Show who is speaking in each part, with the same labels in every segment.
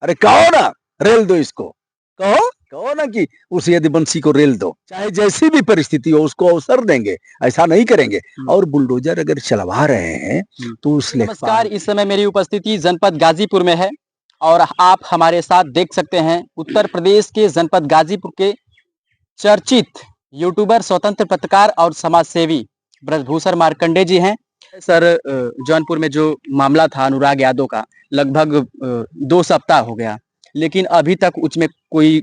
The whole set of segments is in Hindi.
Speaker 1: अरे कहो ना, रेल दो इसको, कहो कहो ना कि उस यदुवंशी को रेल दो, चाहे जैसी भी परिस्थिति हो उसको अवसर देंगे, ऐसा नहीं करेंगे। और बुलडोजर अगर चलवा रहे हैं तो उस
Speaker 2: नमस्कार, इस समय मेरी उपस्थिति जनपद गाजीपुर में है और आप हमारे साथ देख सकते हैं उत्तर प्रदेश के जनपद गाजीपुर के चर्चित यूट्यूबर, स्वतंत्र पत्रकार और समाज सेवी ब्रजभूषण मार्कंडे जी हैं। सर, जौनपुर में जो मामला था अनुराग यादव का, लगभग 2 सप्ताह हो गया, लेकिन अभी तक उसमें कोई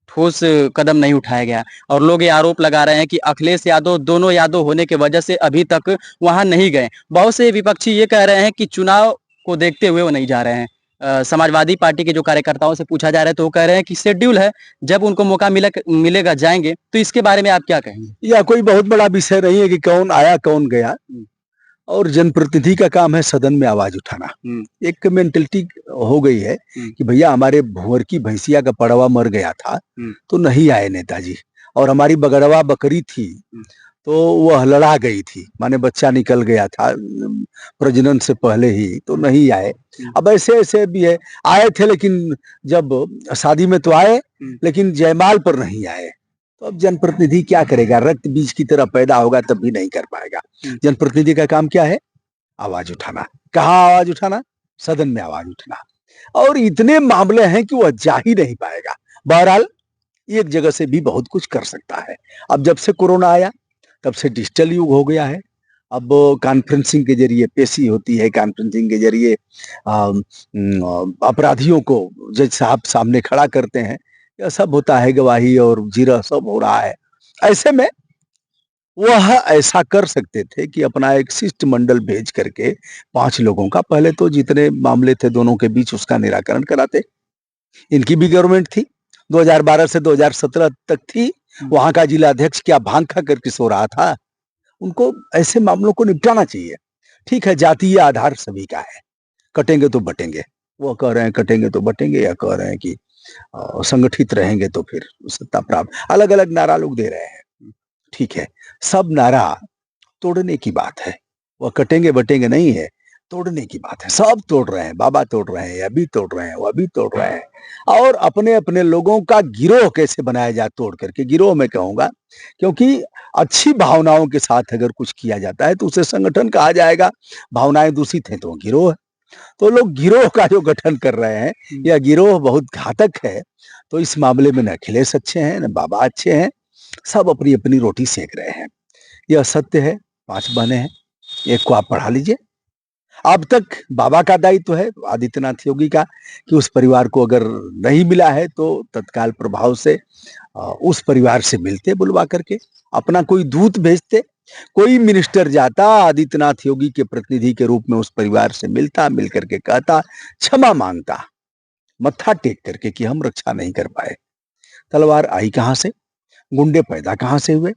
Speaker 2: ठोस कदम नहीं उठाया गया और लोग ये आरोप लगा रहे हैं कि अखिलेश यादव, दोनों यादव होने की वजह से अभी तक वहां नहीं गए। बहुत से विपक्षी ये कह रहे हैं कि चुनाव को देखते हुए वो नहीं जा रहे हैं। समाजवादी पार्टी के जो कार्यकर्ताओं से पूछा जा रहा है तो वो कह रहे हैं कि शेड्यूल है, जब उनको मौका मिलेगा जाएंगे। तो इसके बारे में आप क्या कहेंगे?
Speaker 1: यह कोई बहुत बड़ा विषय नहीं है कि कौन आया कौन गया, और जनप्रतिनिधि का काम है सदन में आवाज उठाना। एक मेंटलिटी हो गई है कि भैया हमारे भुअर की भैंसिया का पड़वा मर गया था तो नहीं आए नेताजी, और हमारी बगड़वा बकरी थी तो वह लड़ा गई थी, माने बच्चा निकल गया था प्रजनन से पहले ही, तो नहीं आए। अब ऐसे ऐसे भी है, आए थे लेकिन जब शादी में तो आए लेकिन जयमाल पर नहीं आए। तो अब जनप्रतिनिधि क्या करेगा? रक्त बीज की तरह पैदा होगा तब भी नहीं कर पाएगा। जनप्रतिनिधि का काम क्या है? आवाज उठाना। कहाँ आवाज उठाना? सदन में आवाज उठाना। और इतने मामले हैं कि वह जा ही नहीं पाएगा। बहरहाल एक जगह से भी बहुत कुछ कर सकता है। अब जब से कोरोना आया तब से डिजिटल युग हो गया है। अब कॉन्फ्रेंसिंग के जरिए पेशी होती है, कॉन्फ्रेंसिंग के जरिए अपराधियों को जज साहब सामने खड़ा करते हैं, यह सब होता है, गवाही और जीरा सब हो रहा है। ऐसे में वह ऐसा कर सकते थे कि अपना एक शिष्टमंडल भेज करके 5 लोगों का, पहले तो जितने मामले थे दोनों के बीच उसका निराकरण कराते। इनकी भी गवर्नमेंट थी, 2012 से 2017 तक थी। वहां का जिला अध्यक्ष क्या भांग खा करके सो रहा था? उनको ऐसे मामलों को निपटाना चाहिए। ठीक है, जातीय आधार सभी का है, कटेंगे तो बटेंगे। वो कह रहे हैं कटेंगे तो बटेंगे, या कह रहे हैं कि संगठित रहेंगे तो फिर सत्ता प्राप्त, अलग अलग नारा लोग दे रहे हैं। ठीक है, सब नारा तोड़ने की बात है, वह कटेंगे बटेंगे नहीं है, तोड़ने की बात है। सब तोड़ रहे हैं, बाबा तोड़ रहे हैं, यह भी तोड़ रहे हैं, वह भी तोड़ रहे हैं। और अपने अपने लोगों का गिरोह कैसे बनाया जाए तोड़ करके, गिरोह मैं कहूंगा, क्योंकि अच्छी भावनाओं के साथ अगर कुछ किया जाता है तो उसे संगठन कहा जाएगा। भावनाएं दूषित हैं तो गिरोह है। तो लोग गिरोह का जो गठन कर रहे हैं, यह गिरोह बहुत घातक है। तो इस मामले में न अखिलेश अच्छे हैं न बाबा अच्छे हैं, सब अपनी अपनी रोटी सेक रहे हैं। यह सत्य है। 5 बहनें हैं, एक को आप पढ़ा लीजिए। अब तक बाबा का दायित्व है, आदित्यनाथ योगी का, कि उस परिवार को अगर नहीं मिला है तो तत्काल प्रभाव से उस परिवार से मिलते, बुलवा करके अपना कोई दूत भेजते, कोई मिनिस्टर जाता आदित्यनाथ योगी के प्रतिनिधि के रूप में उस परिवार से मिलता, मिल करके कहता, क्षमा मांगता, मत्था टेक करके कि हम रक्षा नहीं कर पाए। तलवार आई कहां से? गुंडे पैदा कहां से हुए?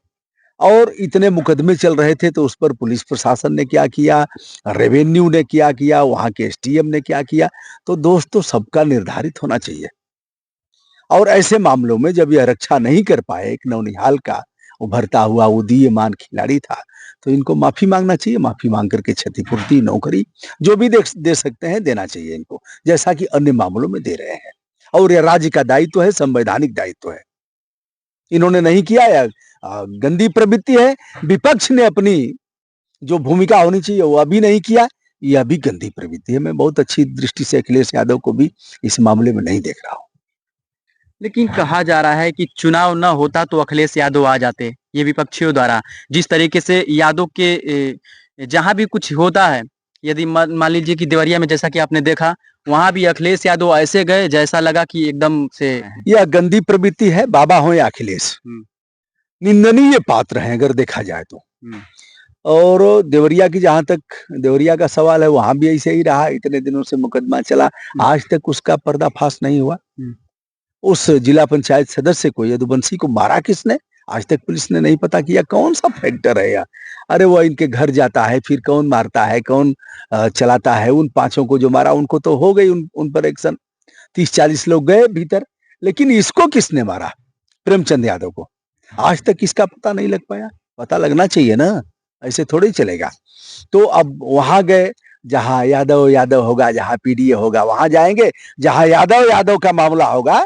Speaker 1: और इतने मुकदमे चल रहे थे तो उस पर पुलिस प्रशासन ने क्या किया, रेवेन्यू ने क्या किया, वहां के एसडीएम ने क्या किया? तो दोस्तों, सबका निर्धारित होना चाहिए। और ऐसे मामलों में जब यह रक्षा नहीं कर पाए, एक नौनिहाल का उभरता हुआ उदीयमान खिलाड़ी था, तो इनको माफी मांगना चाहिए। माफी मांग करके क्षतिपूर्ति, नौकरी जो भी दे सकते हैं देना चाहिए इनको, जैसा कि अन्य मामलों में दे रहे हैं। और यह राज्य का दायित्व है, संवैधानिक दायित्व है। इन्होंने नहीं किया, या गंदी प्रवृत्ति है। विपक्ष ने अपनी जो भूमिका होनी चाहिए वो अभी नहीं किया, यह भी गंदी प्रवृत्ति है। मैं बहुत अच्छी दृष्टि से अखिलेश यादव को भी इस मामले में नहीं देख रहा हूँ।
Speaker 2: लेकिन कहा जा रहा है कि चुनाव न होता तो अखिलेश यादव आ जाते, ये विपक्षियों द्वारा। जिस तरीके से यादव के जहां भी कुछ होता है, यदि मान लीजिए कि देवरिया में जैसा कि आपने देखा, वहां भी अखिलेश यादव ऐसे गए जैसा लगा कि एकदम से
Speaker 1: यह गंदी प्रवृत्ति है, बाबा हो या अखिलेश, निंदनीय पात्र हैं अगर देखा जाए तो। और देवरिया की जहां तक देवरिया का सवाल है, वहां भी ऐसे ही रहा, इतने दिनों से मुकदमा चला, आज तक उसका पर्दाफाश नहीं हुआ। उस जिला पंचायत सदस्य को, यदुवंशी को मारा किसने? आज तक पुलिस ने नहीं पता किया। कौन सा फैक्टर है यार? अरे वो इनके घर जाता है, फिर कौन मारता है, कौन चलाता है? उन 5 को जो मारा उनको तो हो गई उन पर एक्शन, 30-40 लोग गए भीतर, लेकिन इसको किसने मारा? प्रेमचंद यादव को आज तक इसका पता नहीं लग पाया। पता लगना चाहिए ना, ऐसे थोड़ी चलेगा। तो अब वहां गए, जहां यादव यादव होगा, जहां पीडीए होगा वहां जाएंगे, जहां यादव यादव का मामला होगा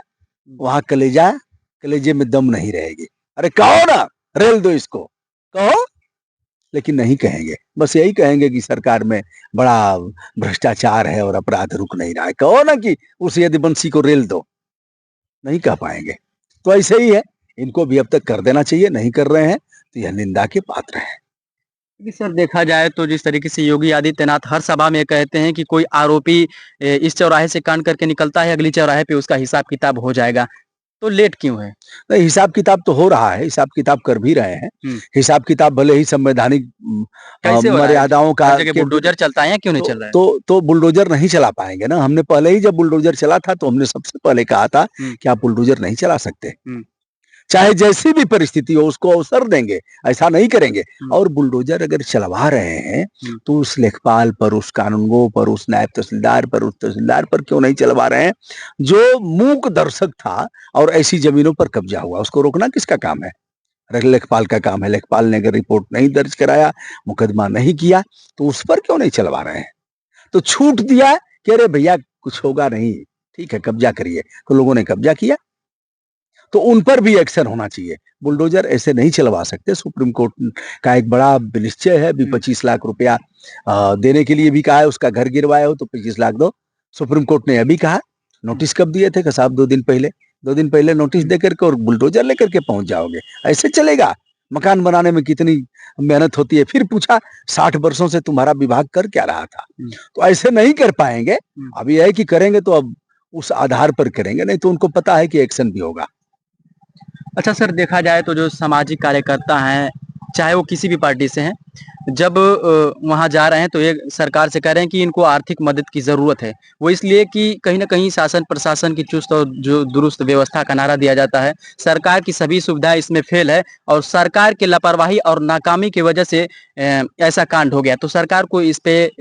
Speaker 1: वहां कलेजे में दम नहीं रहेगी। अरे कहो ना, रेल दो इसको, कहो। लेकिन नहीं कहेंगे, बस यही कहेंगे कि सरकार में बड़ा भ्रष्टाचार है और अपराध रुक नहीं रहा है। कहो ना कि उस यदुवंशी को रेल दो, नहीं कह पाएंगे। तो ऐसे ही है, इनको भी अब तक कर देना चाहिए, नहीं कर रहे हैं तो यह निंदा के पात्र है।
Speaker 2: जी सर, देखा जाए तो जिस तरीके से योगी आदित्यनाथ हर सभा में कहते हैं कि कोई आरोपी इस चौराहे से कांड करके निकलता है, अगली चौराहे पे उसका हिसाब किताब हो जाएगा, तो लेट क्यों है?
Speaker 1: नहीं, हिसाब किताब तो हो रहा है, हिसाब किताब कर भी रहे हैं। हिसाब किताब भले ही संवैधानिक
Speaker 2: कैसे हो रहा है?
Speaker 1: मर्यादाओं का
Speaker 2: हर जगह बुलडोजर चलता है या क्यों नहीं चल रहा है?
Speaker 1: तो बुलडोजर नहीं चला पाएंगे ना। हमने पहले ही जब बुलडोजर चला था तो हमने सबसे पहले कहा था कि आप बुलडोजर नहीं चला सकते, चाहे जैसी भी परिस्थिति हो उसको अवसर देंगे, ऐसा नहीं करेंगे। और बुलडोजर अगर चलवा रहे हैं तो उस लेखपाल पर, उस कानूनगो पर, उस नायब तहसीलदार पर, उस तहसीलदार पर क्यों नहीं चलवा रहे हैं जो मूक दर्शक था और ऐसी जमीनों पर कब्जा हुआ? उसको रोकना किसका काम है? लेखपाल का काम है। लेखपाल ने अगर रिपोर्ट नहीं दर्ज कराया, मुकदमा नहीं किया, तो उस पर क्यों नहीं चलवा रहे हैं? तो छूट दिया कि अरे भैया कुछ होगा नहीं, ठीक है कब्जा करिए, तो लोगों ने कब्जा किया, तो उन पर भी एक्शन होना चाहिए। बुलडोजर ऐसे नहीं चलवा सकते। सुप्रीम कोर्ट का एक बड़ा निश्चय है, अभी 25 लाख रुपया देने के लिए भी कहा है। उसका घर गिरवाया हो तो 25 लाख दो। सुप्रीम कोर्ट ने अभी कहा, नोटिस कब दिए थे साहब? 2 दिन पहले नोटिस देकर के और बुलडोजर लेकर के पहुंच जाओगे, ऐसे चलेगा? मकान बनाने में कितनी मेहनत होती है। फिर पूछा 60 वर्षों से तुम्हारा विभाग कर क्या रहा था? तो ऐसे नहीं कर पाएंगे। अब यह है कि करेंगे तो अब उस आधार पर करेंगे, नहीं तो उनको पता है कि एक्शन भी होगा।
Speaker 2: अच्छा सर, देखा जाए तो जो सामाजिक कार्यकर्ता हैं, चाहे वो किसी भी पार्टी से हैं, जब वहाँ जा रहे हैं तो ये सरकार से कह रहे हैं कि इनको आर्थिक मदद की ज़रूरत है। वो इसलिए कि कहीं न कहीं शासन प्रशासन की चुस्त और जो दुरुस्त व्यवस्था का नारा दिया जाता है। सरकार की सभी सुविधाएँ इसमें फ़ेल है और सरकार की लापरवाही और नाकामी की वजह से ऐसा कांड हो गया। तो सरकार को इस पे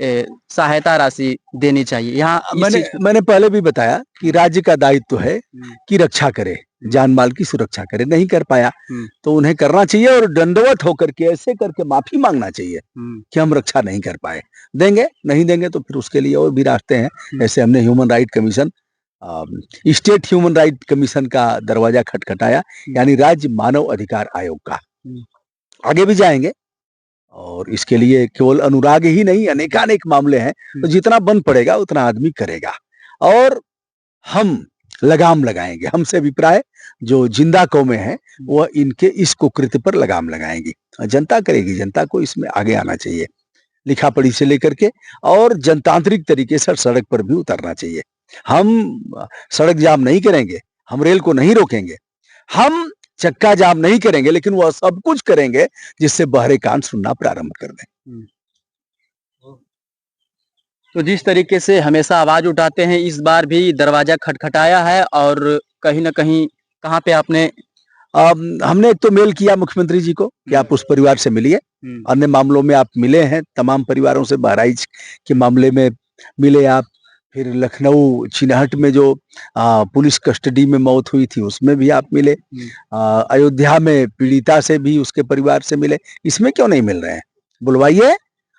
Speaker 2: सहायता राशि देनी चाहिए। यहाँ इस चीज़ को
Speaker 1: मैंने पहले भी बताया कि राज्य का दायित्व है कि रक्षा करे, जान माल की सुरक्षा करे। नहीं कर पाया तो उन्हें करना चाहिए और दंडवत होकर के ऐसे करके माफी मांगना चाहिए कि हम रक्षा नहीं कर पाए। देंगे, नहीं देंगे तो फिर उसके लिए और भी रास्ते हैं। ऐसे हमने human right commission, state human right commission का दरवाजा खटखटाया, यानी राज्य मानव अधिकार आयोग का। आगे भी जाएंगे और इसके लिए केवल अनुराग ही नहीं, अनेकानेक मामले हैं। तो जितना बन पड़ेगा उतना आदमी करेगा और हम लगाम लगाएंगे। हमसे अभिप्राय जो जिंदा कौमें हैं वह इनके इस कुकृत्य पर लगाम लगाएंगी। जनता करेगी, जनता को इसमें आगे आना चाहिए, लिखा पढ़ी से लेकर के, और जनतांत्रिक तरीके से सड़क पर भी उतरना चाहिए। हम सड़क जाम नहीं करेंगे, हम रेल को नहीं रोकेंगे, हम चक्का जाम नहीं करेंगे, लेकिन वह सब कुछ करेंगे जिससे बहरे कान सुनना प्रारंभ कर दें।
Speaker 2: तो जिस तरीके से हमेशा आवाज उठाते हैं, इस बार भी दरवाजा खटखटाया है और कहीं न कहीं कहाँ पे आपने
Speaker 1: हमने एक तो मेल किया मुख्यमंत्री जी को कि आप उस परिवार से मिलिए। अन्य मामलों में आप मिले हैं तमाम परिवारों से, बहराइच के मामले में मिले आप, फिर लखनऊ चिनहट में जो पुलिस कस्टडी में मौत हुई थी उसमें भी आप मिले, अयोध्या में पीड़िता से भी, उसके परिवार से मिले। इसमें क्यों नहीं मिल रहे हैं? बुलवाइए।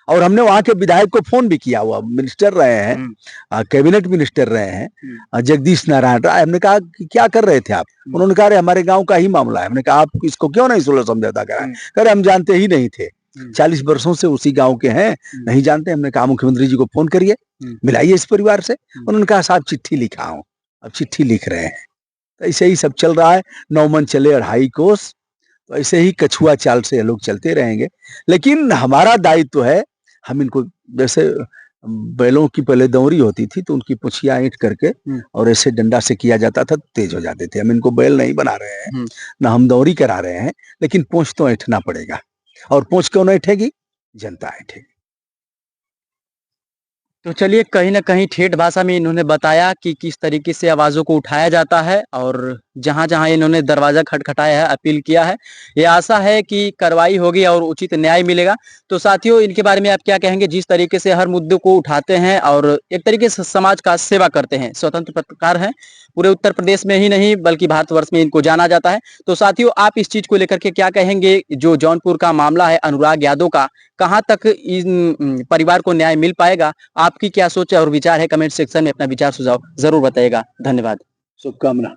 Speaker 1: और हमने वहां के विधायक को फोन भी किया, हुआ मिनिस्टर रहे हैं, कैबिनेट मिनिस्टर रहे हैं, जगदीश नारायण राय। हमने कहा कि क्या कर रहे थे आप? उन्होंने कहा हमारे गांव का ही मामला है। हमने कहा आप इसको क्यों नहीं सुलह समझौता कराए? कह रहे हम जानते ही नहीं थे, 40 वर्षों से उसी गांव के हैं, नहीं जानते। हमने कहा मुख्यमंत्री जी को फोन करिए, मिलाइए इस परिवार से। उन्होंने कहा साहब चिट्ठी लिखा हूं। अब चिट्ठी लिख रहे हैं। तो ऐसे ही सब चल रहा है। 9 मन चले 2.5 कोस। तो ऐसे ही कछुआ चाल से लोग चलते रहेंगे। लेकिन हमारा दायित्व है, हम इनको, जैसे बैलों की पहले दौरी होती थी तो उनकी पुछिया ईंट करके और ऐसे डंडा से किया जाता था, तेज हो जाते थे। हम इनको बैल नहीं बना रहे हैं, ना हम दौरी करा रहे हैं, लेकिन पूंछ तो ऐंठना पड़ेगा। और पूंछ क्यों नहीं ऐंठेगी? जनता ऐंठेगी।
Speaker 2: तो चलिए, कहीं न कहीं ठेठ भाषा में इन्होंने बताया कि किस तरीके से आवाज़ों को उठाया जाता है और जहाँ-जहाँ इन्होंने दरवाज़ा खटखटाया है, अपील किया है। ये आशा है कि कार्रवाई होगी और उचित न्याय मिलेगा। तो साथियों, इनके बारे में आप क्या कहेंगे? जिस तरीके से हर मुद्दे को उठाते हैं और एक तरीके से समाज का सेवा करते हैं, स्वतंत्र पत्रकार हैं। पूरे उत्तर प्रदेश में ही नहीं बल्कि भारतवर्ष में इनको जाना जाता है। तो साथियों, आप इस चीज़ को लेकर के क्या कहेंगे? जो जौनपुर का मामला है अनुराग यादव का, कहाँ तक इन परिवार को न्याय मिल पाएगा? आपकी क्या सोच है और विचार है? कमेंट सेक्शन में अपना विचार सुझाव जरूर बताइएगा। धन्यवाद।
Speaker 1: शुभकामना।